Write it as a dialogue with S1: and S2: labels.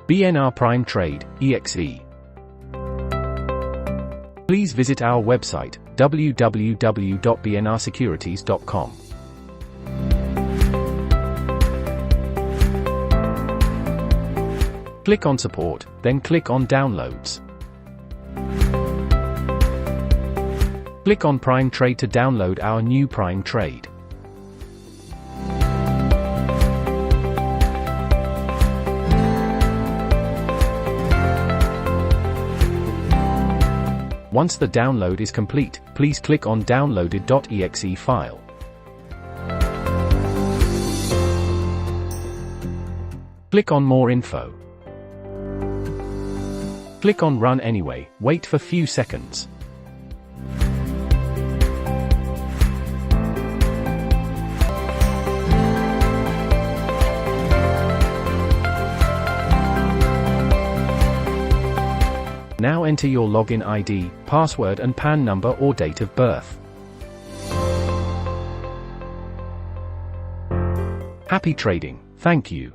S1: BNR Prime Trade, EXE. Please visit our website, www.bnrsecurities.com. Click on Support, then click on Downloads. Click on Prime Trade to download our new Prime Trade. Once the download is complete, please click on Downloaded.exe file. Click on More Info. Click on Run Anyway, wait for few seconds. Now enter your login ID, password and PAN number or date of birth. Happy trading, thank you.